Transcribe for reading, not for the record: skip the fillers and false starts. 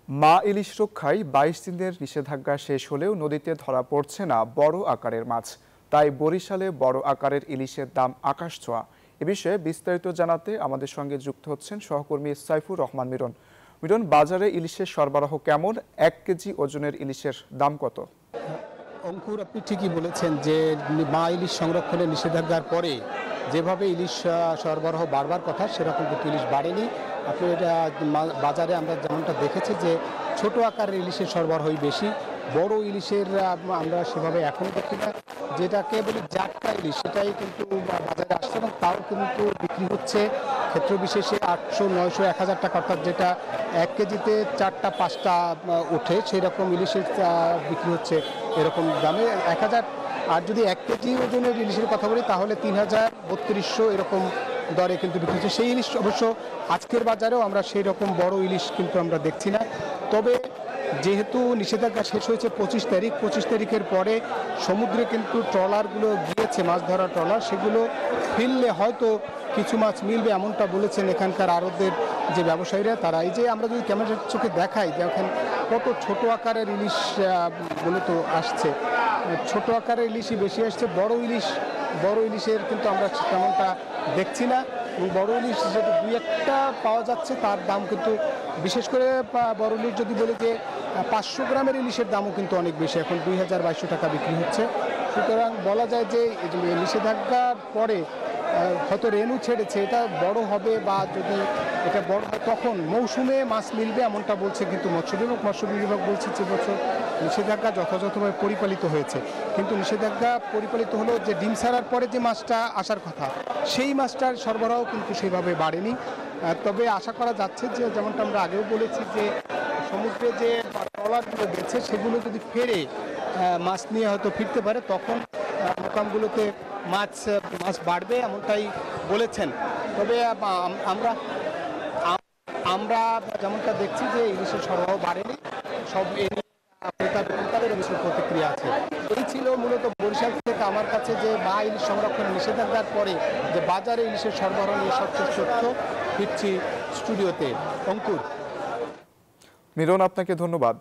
মা ইলিশ রক্ষায় ২২ দিনের নিষেধাজ্ঞা শেষ হলেও নদীতে ধরা পড়ছে না বড় আকারের মাছ। তাই বরিশালে বড় আকারের ইলিশের দাম আকাশছোঁয়া। এ বিষয়ে বিস্তারিত জানাতে আমাদের সঙ্গে যুক্ত হচ্ছেন সহকর্মী সাইফুর রহমান মিরন। মিরন, বাজারে ইলিশের সরবরাহ কেমন? ১ কেজি ওজনের ইলিশের দাম কত? অঙ্কুর, আপনি ঠিকই বলেছেন যে মা ইলিশ সংরক্ষণের নিষেধাজ্ঞার পরে যেভাবে ইলিশ সরবরাহ বাড়বার কথা সেরকম কিন্তু ইলিশ বাড়েনি। আপনি এটা বাজারে আমরা যেমনটা দেখেছি যে ছোট আকারের ইলিশের সরবরাহই বেশি, বড় ইলিশের আমরা সেভাবে এখনও দেখি না। যেটাকে বলি জাটকা ইলিশ সেটাই কিন্তু বাজারে আসছে এবং তাও কিন্তু বিক্রি হচ্ছে ক্ষেত্র বিশেষে ৮০০, ৯০০, ১,০০০ টাকা, অর্থাৎ যেটা ১ কেজিতে ৪টা ৫টা ওঠে সেই রকম ইলিশের বিক্রি হচ্ছে এরকম দামে ১,০০০। আর যদি ১ কেজি ওজনের ইলিশের কথা বলি তাহলে ৩,০০০, ৩২০০ এরকম দরে কিন্তু বিক্রি হচ্ছে। সেই ইলিশ অবশ্য আজকের বাজারেও আমরা সেই রকম বড় ইলিশ কিন্তু আমরা দেখছি না। তবে যেহেতু নিষেধাজ্ঞা শেষ হয়েছে ২৫ তারিখ, ২৫ তারিখের পরে সমুদ্রে কিন্তু ট্রলারগুলো গিয়েছে, মাছ ধরা ট্রলার, সেগুলো ফিরলে হয়তো কিছু মাছ মিলবে এমনটা বলেছেন এখানকার আড়তদের যে ব্যবসায়ীরা। তারা এই যে আমরা যদি ক্যামেরার চোখে দেখাই, দেখেন কত ছোট আকারের ইলিশ মূলত আসছে। ছোট আকারের ইলিশই বেশি আসছে, বড় ইলিশের কিন্তু আমরা তেমনটা দেখছি না। এবং বড় ইলিশ যেটা ২-১টা পাওয়া যাচ্ছে তার দাম কিন্তু, বিশেষ করে বড় ইলিশ যদি বলি যে ৫০০ গ্রামের ইলিশের দামও কিন্তু অনেক বেশি, এখন ২,২০০ টাকা বিক্রি হচ্ছে। সুতরাং বলা যায় যে নিষেধাজ্ঞার পরে হয়তো রেনু ছেড়েছে, এটা বড় হবে বা যদি এটা বড় হয় তখন মৌসুমে মাছ মিলবে এমনটা বলছে কিন্তু মৎস্য বিভাগ বলছে যে বছর নিষেধাজ্ঞা যথাযথভাবে পরিপালিত হয়েছে। কিন্তু নিষেধাজ্ঞা পরিপালিত হলো যে ডিম ছাড়ার পরে যে মাছটা আসার কথা সেই মাছটার সরবরাহ কিন্তু সেভাবে বাড়েনি। তবে আশা করা যাচ্ছে যে যেমনটা আমরা আগেও বলেছি যে সমুদ্রে যে ট্রলারগুলো গেছে সেগুলো যদি ফেরে মাছ নিয়ে হয়তো ফিরতে পারে তখন মোকামগুলোতে মাছ বাড়বে এমনটাই বলেছেন। তবে আমরা যেমনটা দেখছি যে ইলিশের সরবরাহ বাড়েনি, সব ক্রেতাদের কিছু প্রতিক্রিয়া আছে। এই ছিল মূলত বরিশাল থেকে আমার কাছে যে মা ইলিশ সংরক্ষণের নিষেধাজ্ঞার পরে যে বাজারে ইলিশের সরবরাহ নিয়ে সবচেয়ে তথ্য। ফিরছি স্টুডিওতে। অঙ্কুর। মিরন, আপনাকে ধন্যবাদ।